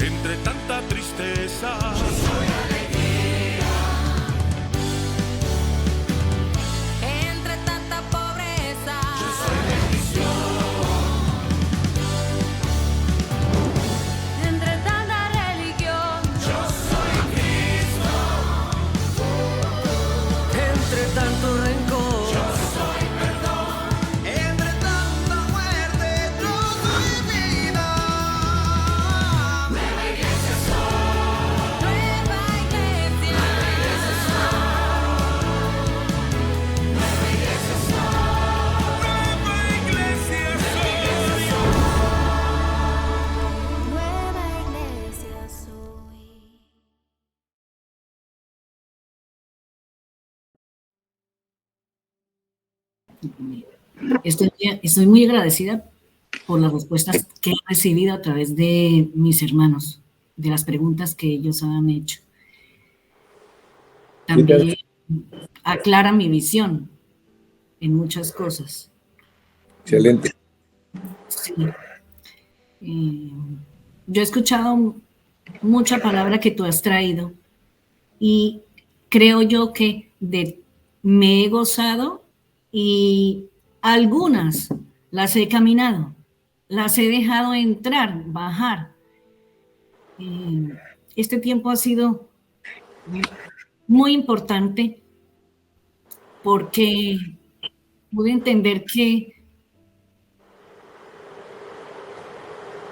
entre tanta tristeza. Yo soy alegría. Entre tanta pobreza. Yo soy bendición. Entre tanta religión. Yo soy Cristo. Entre tanto rencor. Yo soy perdón. Entre tanta muerte, yo soy vida. Nueva iglesia soy. Nueva iglesia. Nueva iglesia soy. Nueva iglesia soy. Nueva iglesia soy. Estoy muy agradecida por las respuestas que he recibido a través de mis hermanos, de las preguntas que ellos han hecho. También aclara mi visión en muchas cosas. Excelente. Sí. Yo he escuchado mucha palabra que tú has traído y creo yo que me he gozado y algunas las he caminado, las he dejado entrar, bajar. Este tiempo ha sido muy importante porque pude entender que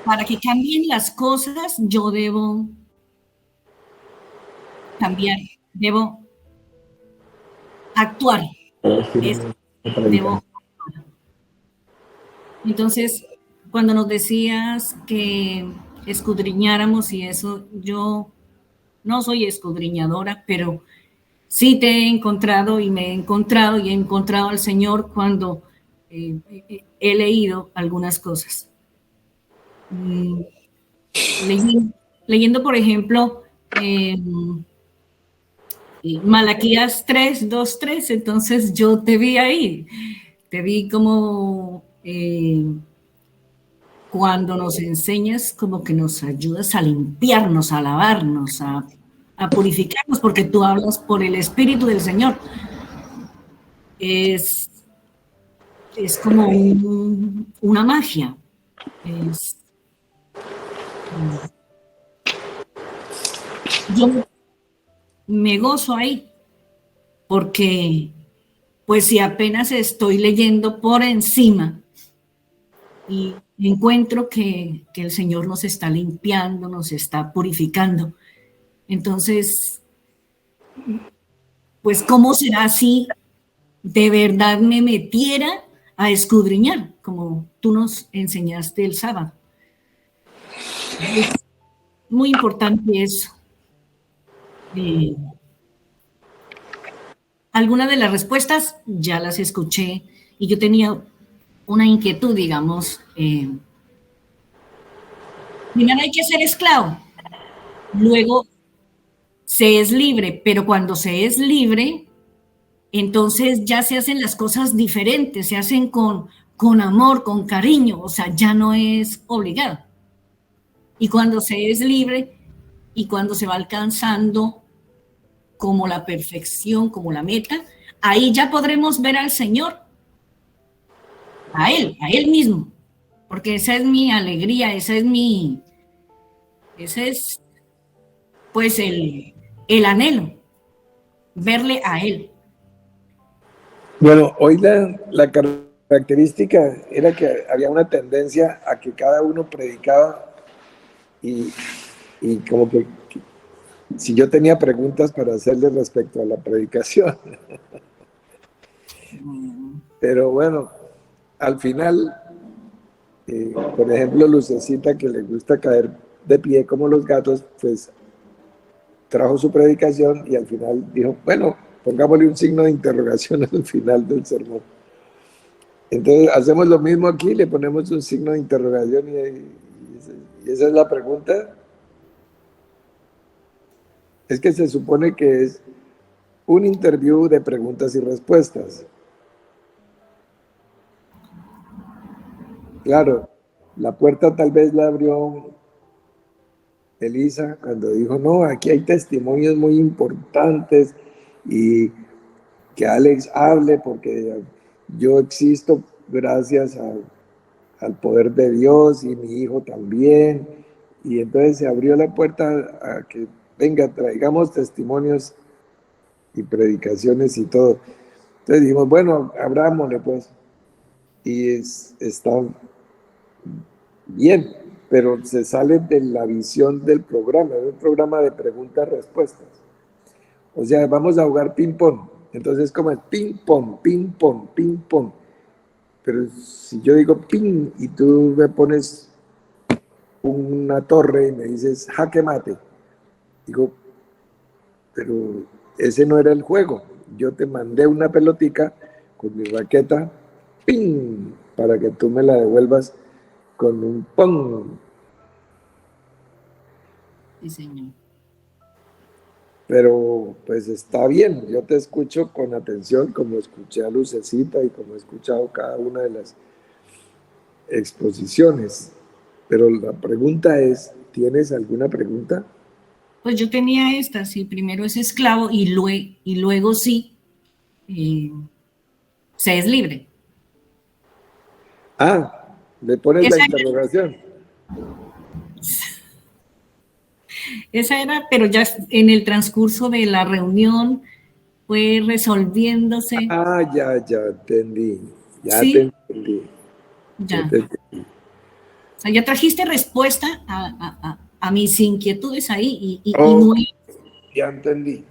para que cambien las cosas yo debo cambiar, debo actuar. Debo. Entonces, cuando nos decías que escudriñáramos y eso, yo no soy escudriñadora, pero sí te he encontrado y me he encontrado y he encontrado al Señor cuando he leído algunas cosas. Leyendo, por ejemplo, Malaquías 3, 2, 3, entonces yo te vi ahí, te vi como cuando nos enseñas, como que nos ayudas a limpiarnos, a lavarnos, a purificarnos, porque tú hablas por el Espíritu del Señor. Es como una magia. Yo me gozo ahí, porque pues si apenas estoy leyendo por encima y encuentro que el Señor nos está limpiando, nos está purificando, entonces, pues ¿cómo será si de verdad me metiera a escudriñar, como tú nos enseñaste el sábado? Es muy importante eso. Algunas de las respuestas ya las escuché y yo tenía una inquietud, digamos. Primero hay que ser esclavo, luego se es libre, pero cuando se es libre, entonces ya se hacen las cosas diferentes, se hacen con amor, con cariño, o sea, ya no es obligado. Y cuando se es libre y cuando se va alcanzando como la perfección, como la meta, ahí ya podremos ver al Señor, a Él mismo, porque esa es mi alegría, ese es pues el anhelo, verle a Él. Bueno, hoy la característica era que había una tendencia a que cada uno predicaba y como que si yo tenía preguntas para hacerle respecto a la predicación. Pero bueno, al final, por ejemplo, Lucecita, que le gusta caer de pie como los gatos, pues trajo su predicación y al final dijo, bueno, pongámosle un signo de interrogación al final del sermón. Entonces hacemos lo mismo aquí, le ponemos un signo de interrogación y esa es la pregunta. Es que se supone que es un interview de preguntas y respuestas. Claro, la puerta tal vez la abrió Elisa, cuando dijo, no, aquí hay testimonios muy importantes y que Alex hable porque yo existo gracias al poder de Dios y mi hijo también. Y entonces se abrió la puerta a que, venga, traigamos testimonios y predicaciones y todo. Entonces dijimos, bueno, abrámosle pues. Y está bien, pero se sale de la visión del programa, es un programa de preguntas-respuestas. O sea, vamos a jugar ping-pong. Entonces, como es ping-pong, ping-pong, ping-pong. Pero si yo digo ping y tú me pones una torre y me dices jaque mate, digo, pero ese no era el juego. Yo te mandé una pelotica con mi raqueta, ping, para que tú me la devuelvas con un pong. Sí, señor. Pero pues está bien, yo te escucho con atención, como escuché a Lucecita y como he escuchado cada una de las exposiciones. Pero la pregunta es, ¿tienes alguna pregunta? Pues yo tenía esta, sí, primero es esclavo y luego sí, eh, se es libre. Ah, le pones la Esa, interrogación. esa era, pero ya en el transcurso de la reunión fue resolviéndose. Ah, ya entendí, ya te Sí, entendí, ya ya. te entendí. O sea, ya trajiste respuesta a mis inquietudes ahí y Ok, muy, ya entendí.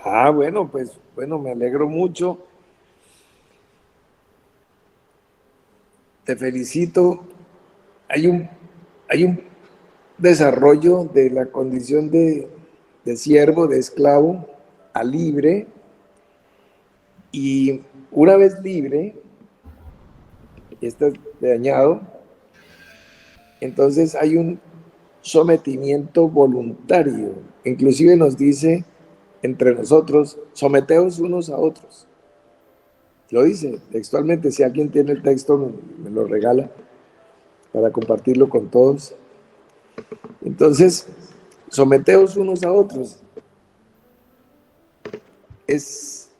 Ah, bueno, pues, bueno, me alegro mucho. Te felicito. Hay hay un desarrollo de la condición de siervo, de esclavo, a libre. Y una vez libre, estás dañado, entonces hay un sometimiento voluntario. Inclusive nos dice entre nosotros, someteos unos a otros. Lo dice textualmente, si alguien tiene el texto, me lo regala para compartirlo con todos. Entonces, someteos unos a otros. Es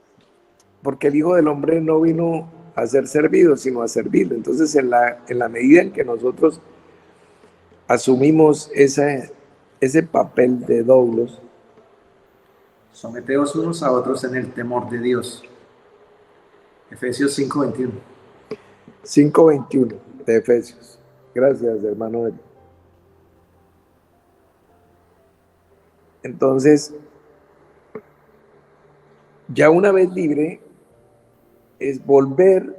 porque el Hijo del Hombre no vino a ser servido, sino a servir. Entonces, en la medida en que nosotros asumimos ese papel de doulos, Someteos unos a otros en el temor de Dios. Efesios 5:21. 5:21 de Efesios. Gracias, hermano. Entonces, ya una vez libre, es volver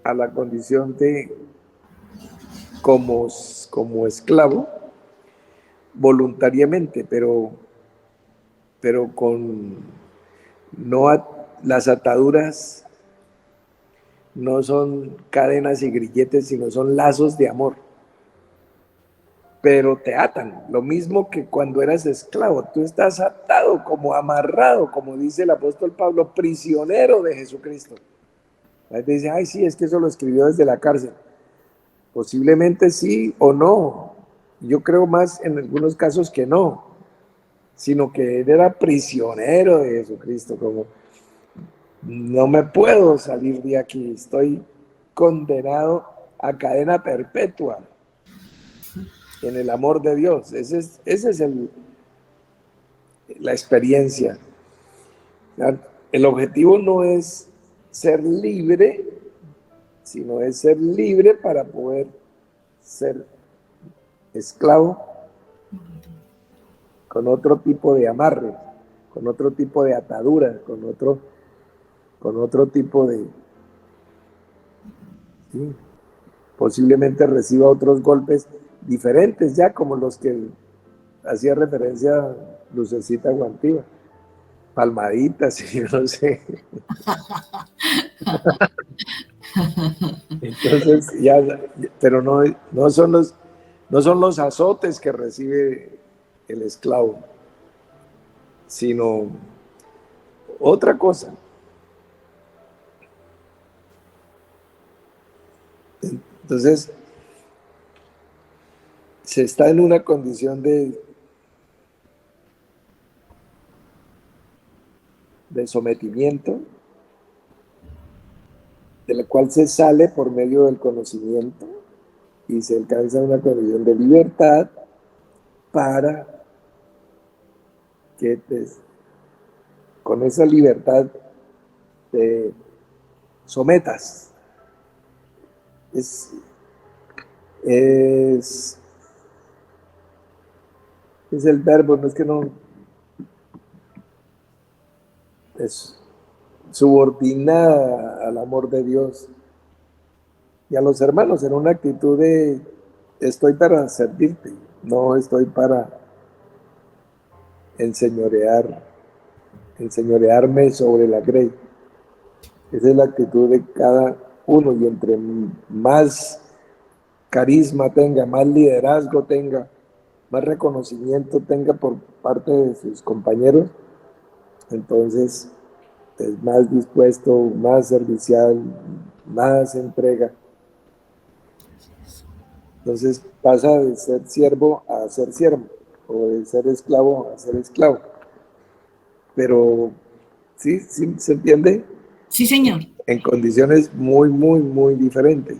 a la condición de como esclavo voluntariamente, pero con no las ataduras no son cadenas y grilletes, sino son lazos de amor. Pero te atan, lo mismo que cuando eras esclavo, tú estás atado, como amarrado, como dice el apóstol Pablo, prisionero de Jesucristo. La gente dice, ay, sí, es que eso lo escribió desde la cárcel. Posiblemente sí o no. Yo creo más en algunos casos que no, sino que él era prisionero de Jesucristo, como no me puedo salir de aquí, estoy condenado a cadena perpetua en el amor de Dios. Ese es la experiencia. El objetivo no es ser libre, sino es ser libre para poder ser esclavo con otro tipo de amarre, con otro tipo de atadura, con otro tipo de... Sí, posiblemente reciba otros golpes diferentes ya, como los que hacía referencia Lucecita Guantiva, palmaditas y no sé. Entonces ya, pero no son los azotes que recibe el esclavo, sino otra cosa. Entonces, se está en una condición de sometimiento, de la cual se sale por medio del conocimiento y se alcanza una condición de libertad para que con esa libertad te sometas. Es el verbo, no es que no, es subordinada al amor de Dios y a los hermanos en una actitud de estoy para servirte, no estoy para enseñorearme sobre la grey. Esa es la actitud de cada uno, y entre más carisma tenga, más liderazgo tenga, más reconocimiento tenga por parte de sus compañeros, entonces es más dispuesto, más servicial, más entrega. Entonces pasa de ser siervo a ser siervo, o de ser esclavo a ser esclavo. Pero sí, sí, ¿se entiende? Sí, señor. En condiciones muy, muy, muy diferentes.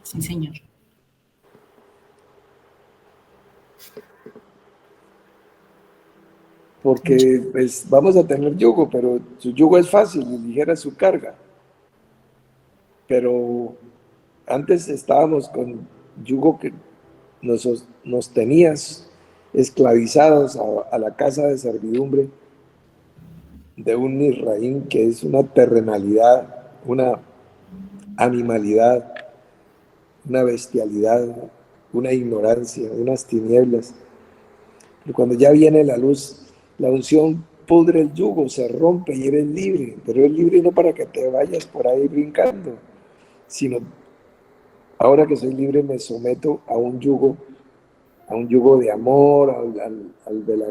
Sí, señor. Porque pues vamos a tener yugo, pero su yugo es fácil y ligera su carga. Pero antes estábamos con yugo que nos tenías esclavizados a la casa de servidumbre de un Israel que es una terrenalidad, una animalidad, una bestialidad, una ignorancia, unas tinieblas. Pero cuando ya viene la luz, la unción pudre el yugo, se rompe y eres libre. Pero eres libre no para que te vayas por ahí brincando, sino ahora que soy libre me someto a un yugo de amor, al de la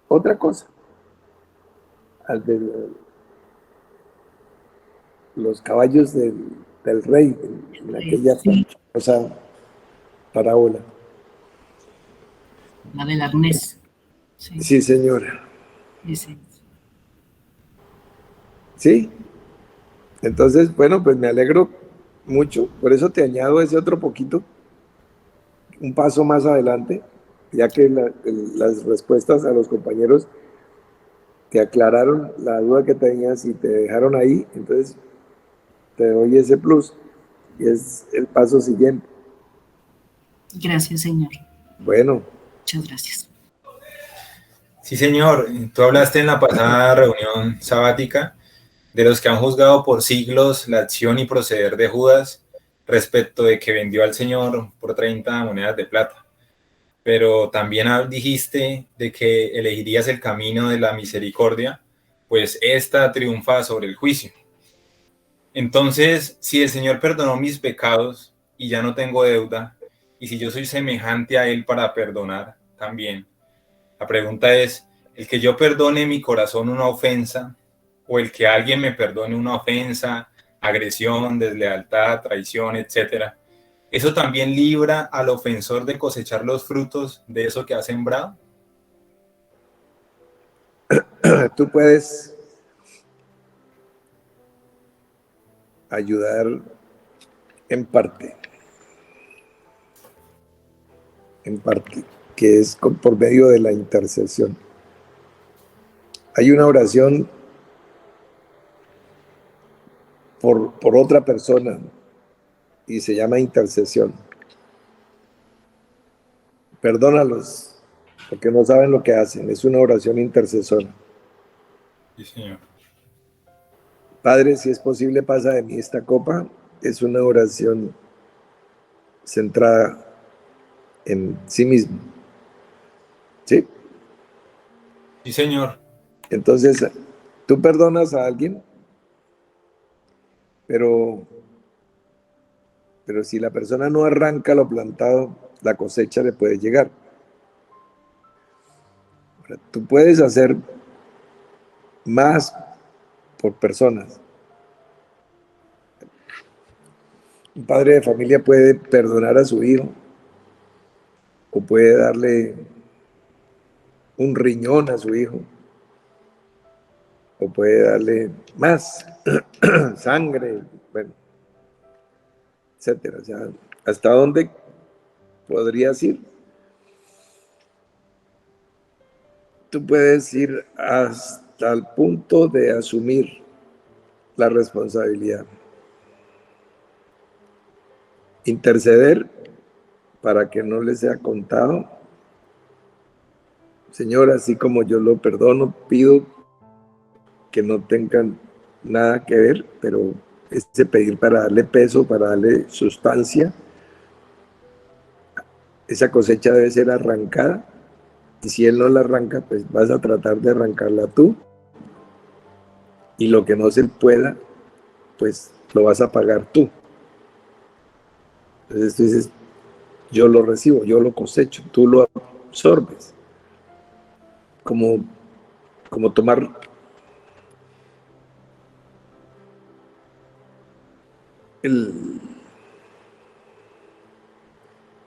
otra cosa, al de los caballos del rey, en aquella famosa parábola. La del arnés. Sí, Sí, señora. ese. Sí. Entonces, bueno, pues me alegro mucho. Por eso te añado ese otro poquito, un paso más adelante, ya que las respuestas a los compañeros te aclararon la duda que tenías y te dejaron ahí. Entonces, te doy ese plus y es el paso siguiente. Gracias, señor. Bueno, Muchas gracias. Sí, señor. Tú hablaste en la pasada reunión sabática de los que han juzgado por siglos la acción y proceder de Judas respecto de que vendió al Señor por 30 monedas de plata. Pero también dijiste de que elegirías el camino de la misericordia, pues esta triunfa sobre el juicio. Entonces, si el Señor perdonó mis pecados y ya no tengo deuda, y si yo soy semejante a Él para perdonar también, la pregunta es, ¿el que yo perdone mi corazón una ofensa o el que alguien me perdone una ofensa, agresión, deslealtad, traición, etcétera, eso también libra al ofensor de cosechar los frutos de eso que ha sembrado? tú puedes ayudar en parte, que es por medio de la intercesión. Hay una oración por otra persona y se llama intercesión. Perdónalos porque no saben lo que hacen. Es una oración intercesora. Sí, señor. Padre, si es posible, pasa de mí esta copa. Es una oración centrada en sí mismo. ¿Sí? Sí, señor. Entonces, tú perdonas a alguien, pero si la persona no arranca lo plantado, la cosecha le puede llegar. Ahora, tú puedes hacer más por personas. Un padre de familia puede perdonar a su hijo o puede darle un riñón a su hijo o puede darle más sangre, bueno, etcétera. O sea, ¿hasta dónde podrías ir? Tú puedes ir hasta el punto de asumir la responsabilidad. Interceder para que no le sea contado. Señor, así como yo lo perdono, pido que no tengan nada que ver, pero ese pedir para darle peso, para darle sustancia, esa cosecha debe ser arrancada. Y si él no la arranca, pues vas a tratar de arrancarla tú. Y lo que no se pueda, pues lo vas a pagar tú. Entonces tú dices, yo lo recibo, yo lo cosecho, tú lo absorbes. Como tomar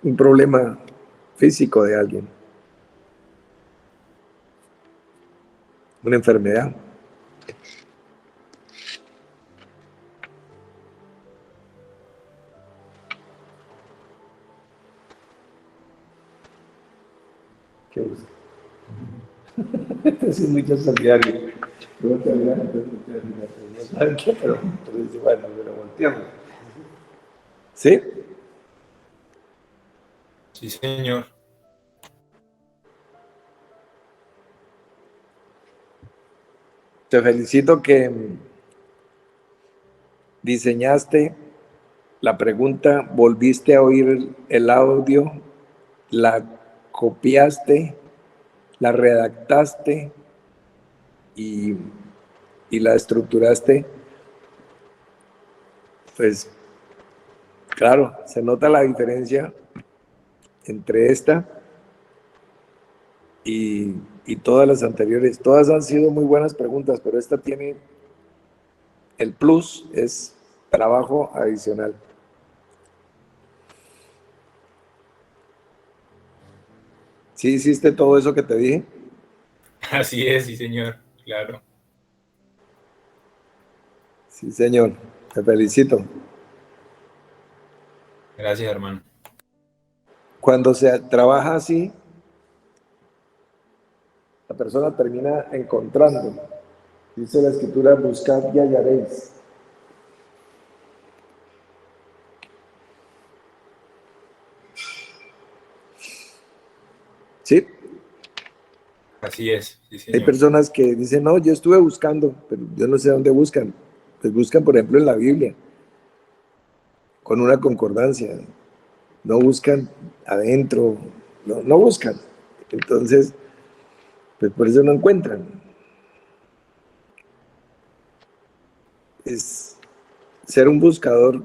un problema físico de alguien, una enfermedad. ¿Qué usa? Es muy solidario. No saben qué, pero dice, bueno, pero volteamos. ¿Sí? Sí, señor. Te felicito que diseñaste la pregunta, volviste a oír el audio, la copiaste, la redactaste y la estructuraste. Pues claro, se nota la diferencia entre esta y todas las anteriores. Todas han sido muy buenas preguntas, pero esta tiene el plus, es trabajo adicional. ¿Sí hiciste todo eso que te dije? Así es, sí, señor. Claro. Sí, señor. Te felicito. Gracias, hermano. Cuando se trabaja así, la persona termina encontrando. Dice la escritura, buscad y hallaréis. ¿Sí? Así es, sí, Hay señor. personas que dicen, no, yo estuve buscando, pero yo no sé dónde buscan. Pues buscan, por ejemplo, en la Biblia, con una concordancia. No buscan adentro, no buscan. Entonces, pues por eso no encuentran. Ser un buscador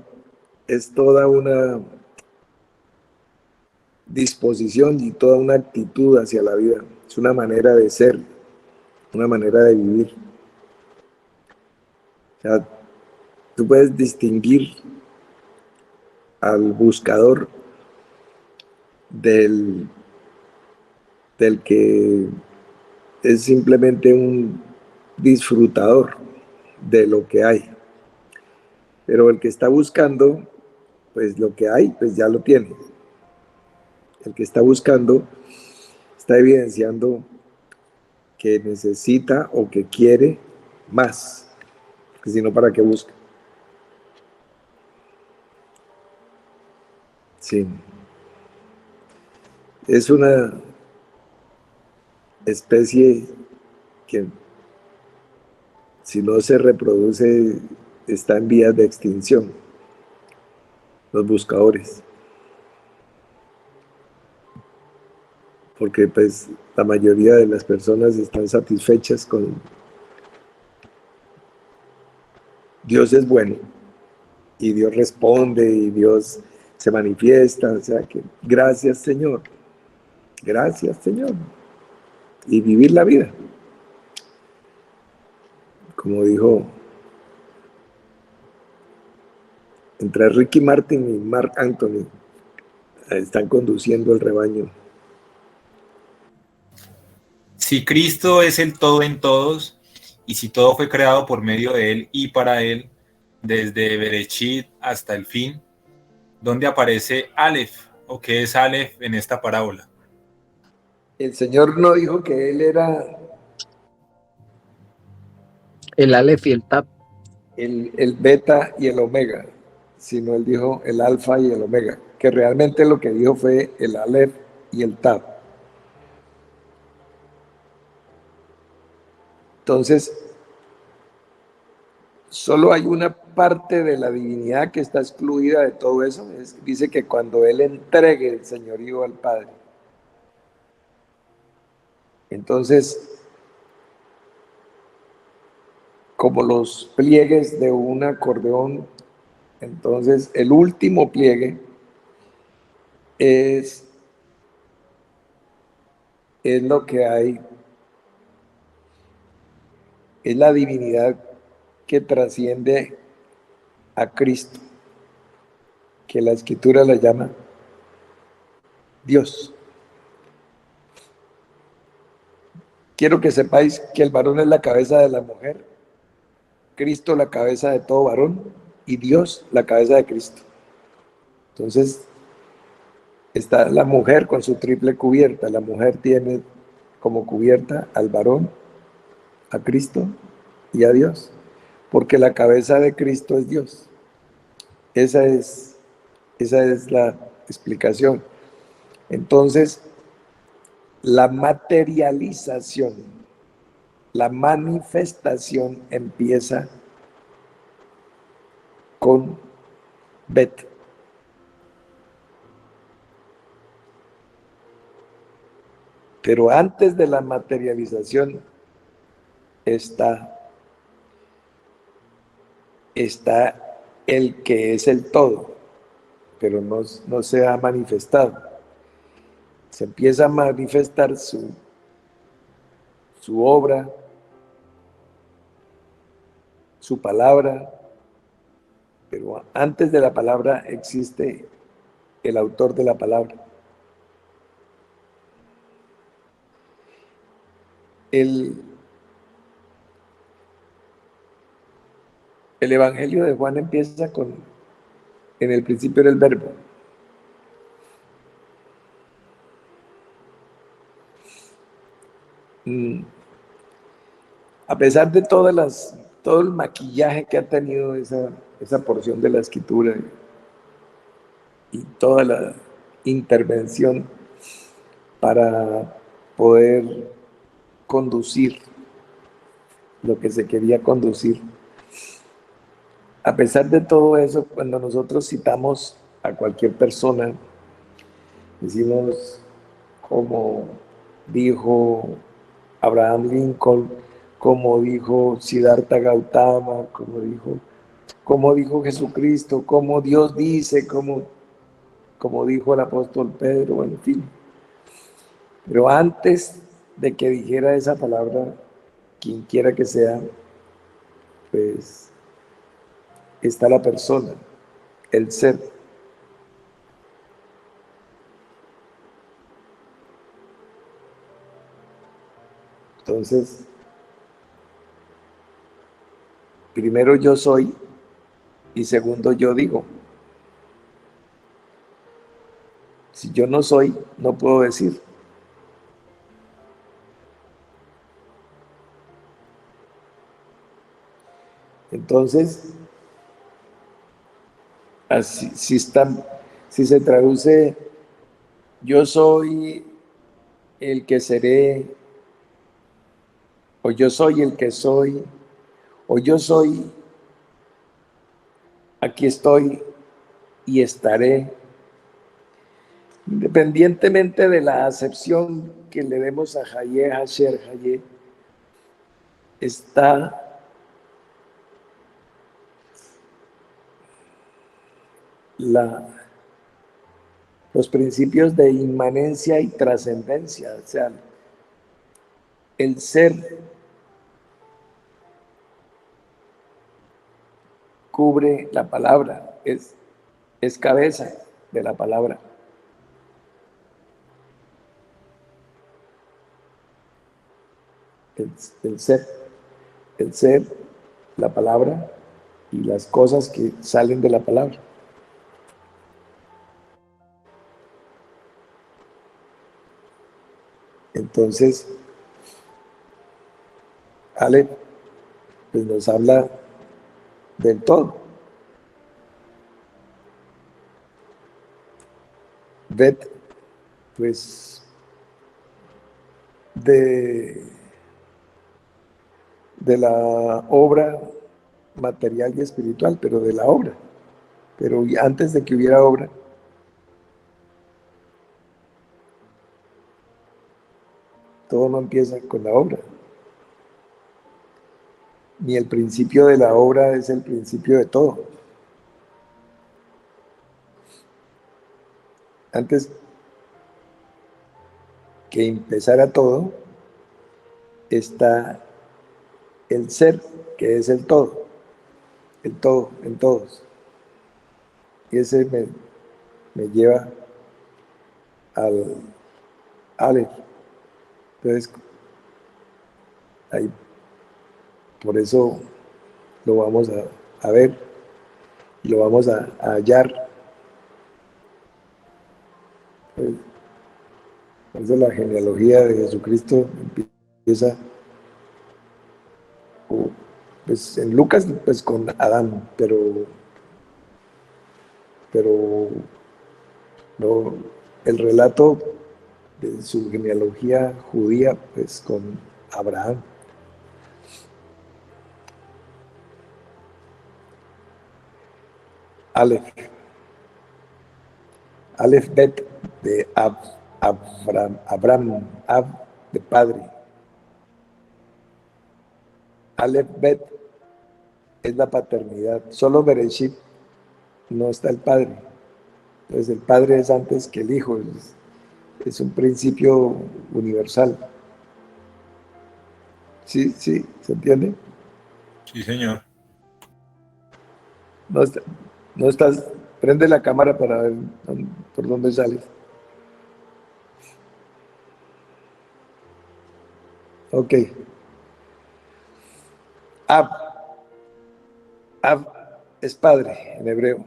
es toda una disposición y toda una actitud hacia la vida. Es una manera de ser, una manera de vivir. O sea, tú puedes distinguir al buscador del que es simplemente un disfrutador de lo que hay. Pero el que está buscando, pues lo que hay, pues ya lo tiene. El que está buscando está evidenciando que necesita o que quiere más, que si no, ¿para qué busca? Sí. Es una especie que, si no se reproduce, está en vías de extinción. Los buscadores. Porque pues la mayoría de las personas están satisfechas con Dios es bueno y Dios responde y Dios se manifiesta, o sea que gracias Señor, y vivir la vida. Como dijo entre Ricky Martin y Mark Anthony están conduciendo el rebaño. Si Cristo es el todo en todos, y si todo fue creado por medio de Él y para Él, desde Bereshit hasta el fin, ¿dónde aparece Aleph? ¿O qué es Aleph en esta parábola? El Señor no dijo que Él era El Aleph y el Tap. el beta y el omega, sino Él dijo el alfa y el omega, que realmente lo que dijo fue el Aleph y el Tab. Entonces, solo hay una parte de la divinidad que está excluida de todo eso. Dice que cuando Él entregue el señorío al Padre. Entonces, como los pliegues de un acordeón, entonces el último pliegue es lo que hay, es la divinidad que trasciende a Cristo, que la Escritura la llama Dios. Quiero que sepáis que el varón es la cabeza de la mujer, Cristo la cabeza de todo varón y Dios la cabeza de Cristo. Entonces, está la mujer con su triple cubierta. La mujer tiene como cubierta al varón, a Cristo y a Dios, porque la cabeza de Cristo es Dios. Esa es la explicación. Entonces, la materialización, la manifestación empieza con Bet. Pero antes de la materialización está el que es el todo, pero no se ha manifestado. Se empieza a manifestar su obra, su palabra, pero antes de la palabra existe el autor de la palabra. El Evangelio de Juan empieza con, en el principio era el verbo. A pesar de todo el maquillaje que ha tenido esa porción de la Escritura y toda la intervención para poder conducir lo que se quería conducir, a pesar de todo eso, cuando nosotros citamos a cualquier persona, decimos como dijo Abraham Lincoln, como dijo Siddhartha Gautama, como dijo Jesucristo, como Dios dice, como dijo el apóstol Pedro, en fin. Pero antes de que dijera esa palabra, quien quiera que sea, pues está la persona, el ser. Entonces, primero yo soy y segundo yo digo. Si yo no soy, no puedo decir. Entonces, así, si se traduce, yo soy el que seré, o yo soy el que soy, o yo soy, aquí estoy y estaré, independientemente de la acepción que le demos a Hayé, Hasher, Hayé, está los principios de inmanencia y trascendencia, o sea, el ser cubre la palabra, es cabeza de la palabra. El ser, la palabra y las cosas que salen de la palabra. Entonces, Ale, pues nos habla del todo. Bet, pues, de la obra material y espiritual, pero de la obra. Pero antes de que hubiera obra, todo no empieza con la obra. Ni el principio de la obra es el principio de todo. Antes que empezara todo, está el ser, que es el todo en todos. Y ese me lleva al Aleph. Entonces, ahí, por eso lo vamos a ver y lo vamos a hallar. Por eso la genealogía de Jesucristo empieza pues en Lucas pues con Adán, pero no, el relato de su genealogía judía pues con Abraham. Aleph Bet de Abraham, Ab de padre. Aleph Bet es la paternidad. Solo Bereshit no está el padre. Entonces el padre es antes que el hijo. Es un principio universal. Sí, ¿se entiende? Sí, señor. No estás, prende la cámara para ver por dónde sales. Ok. Ab es padre en hebreo.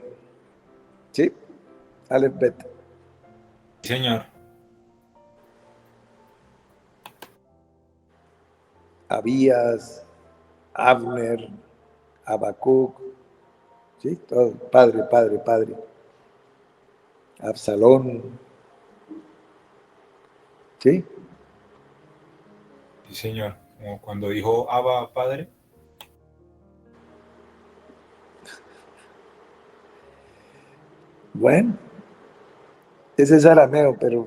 ¿Sí? Aleph Bet. Sí, señor. Abías, Abner, Habacuc, ¿sí? Todo, padre. Absalón, ¿sí? Sí, señor. Como cuando dijo Abba, padre. Bueno, ese es arameo, pero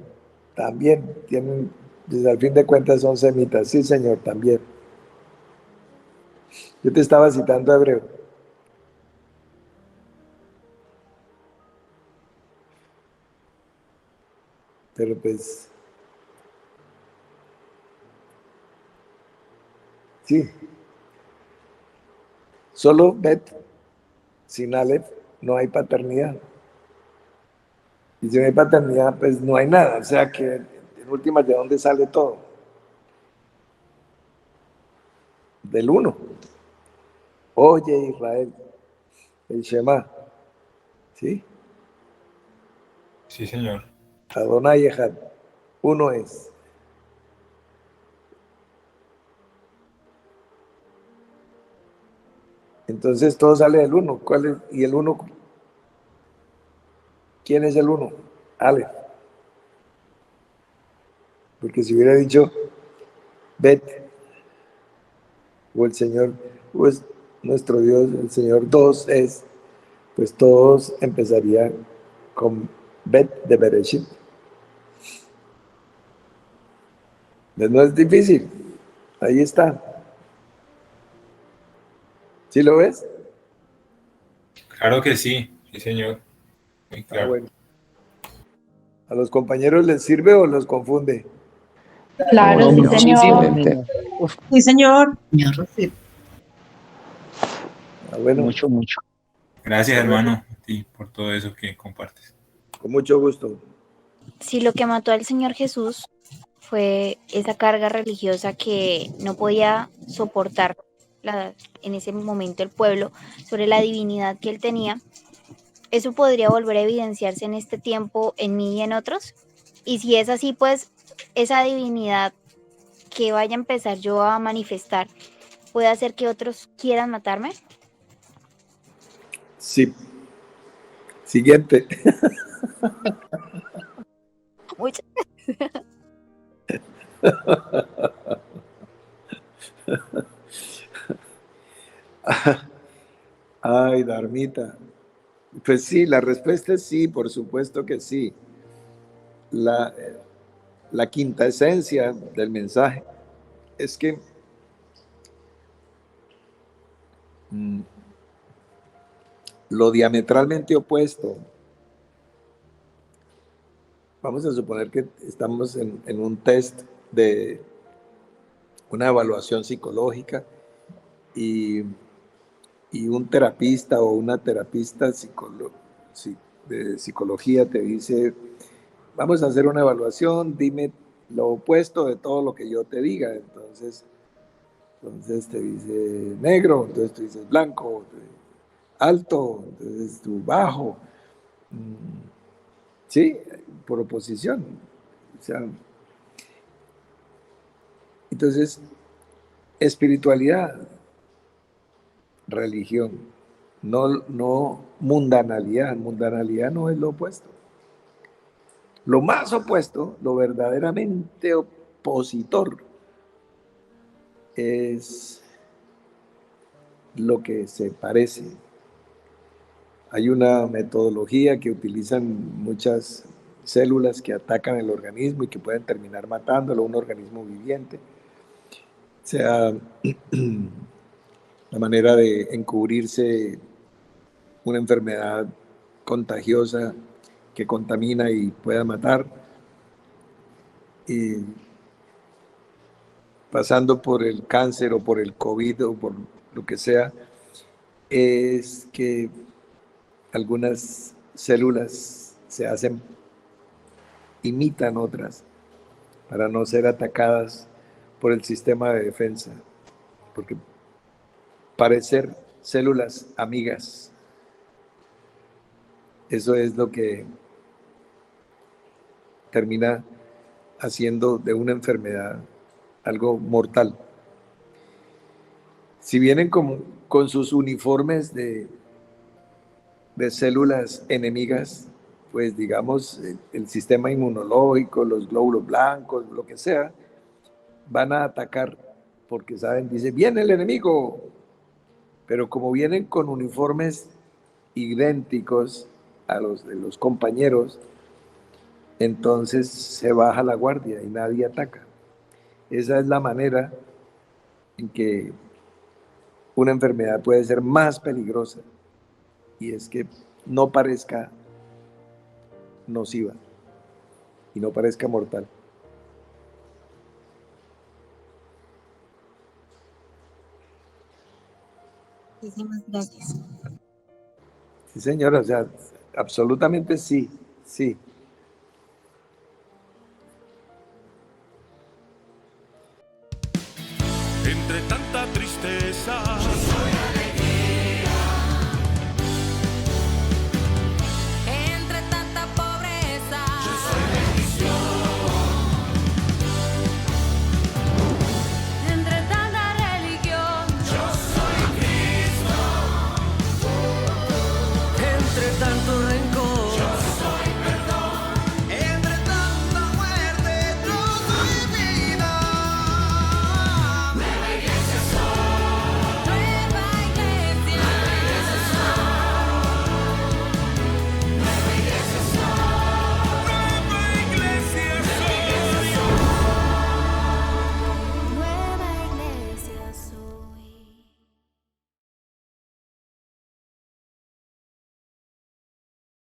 también tienen, desde al fin de cuentas son semitas. Sí, señor, también. Yo te estaba citando hebreo. Pero pues, sí. Solo Bet, sin Aleph, no hay paternidad. Y si no hay paternidad, pues no hay nada. O sea que, en últimas, ¿de dónde sale todo? Del uno. Oye, Israel, el Shema, ¿sí? Sí, señor. Adonai Echad, uno es. Entonces todo sale del uno. ¿Cuál es? ¿Y el uno? ¿Quién es el uno? Aleph. Porque si hubiera dicho Bet, o el Señor, pues nuestro Dios, el Señor dos es, pues todos empezarían con Bet de Bereshit. No es difícil, ahí está. ¿Sí lo ves? Claro que sí, sí, señor. Muy claro. Bueno. ¿A los compañeros les sirve o los confunde? Claro, sí, señor. Muchísimamente. Sí, señor. Bueno. Mucho. Gracias, hermano, a ti por todo eso que compartes. Con mucho gusto. Si lo que mató al Señor Jesús fue esa carga religiosa que no podía soportar en ese momento el pueblo sobre la divinidad que él tenía, ¿eso podría volver a evidenciarse en este tiempo en mí y en otros? Y si es así, pues esa divinidad que vaya a empezar yo a manifestar puede hacer que otros quieran matarme. Sí. Siguiente. Muchas Ay, Darmita. Pues sí, la respuesta es sí, por supuesto que sí. La quinta esencia del mensaje es que lo diametralmente opuesto, vamos a suponer que estamos en un test de una evaluación psicológica y un terapista o una terapista de psicología te dice, vamos a hacer una evaluación, dime lo opuesto de todo lo que yo te diga. Entonces te dice negro, entonces tú dices blanco, alto, entonces tú bajo. Sí, por oposición. O sea, entonces, espiritualidad, religión, no mundanalidad. Mundanalidad no es lo opuesto. Lo más opuesto, lo verdaderamente opositor, es lo que se parece. Hay una metodología que utilizan muchas células que atacan el organismo y que pueden terminar matándolo, un organismo viviente. O sea, la manera de encubrirse una enfermedad contagiosa que contamina y pueda matar, y pasando por el cáncer o por el COVID o por lo que sea, es que algunas células imitan otras para no ser atacadas por el sistema de defensa, porque parecer células amigas, eso es lo que termina haciendo de una enfermedad algo mortal. Si vienen con sus uniformes de células enemigas, pues digamos el sistema inmunológico, los glóbulos blancos, lo que sea, van a atacar porque saben, dice, viene el enemigo, pero como vienen con uniformes idénticos a los de los compañeros, entonces se baja la guardia y nadie ataca. Esa es la manera en que una enfermedad puede ser más peligrosa, y es que no parezca nociva y no parezca mortal. Muchísimas gracias. Sí, señora, o sea, absolutamente sí, sí. Entre tanta tristeza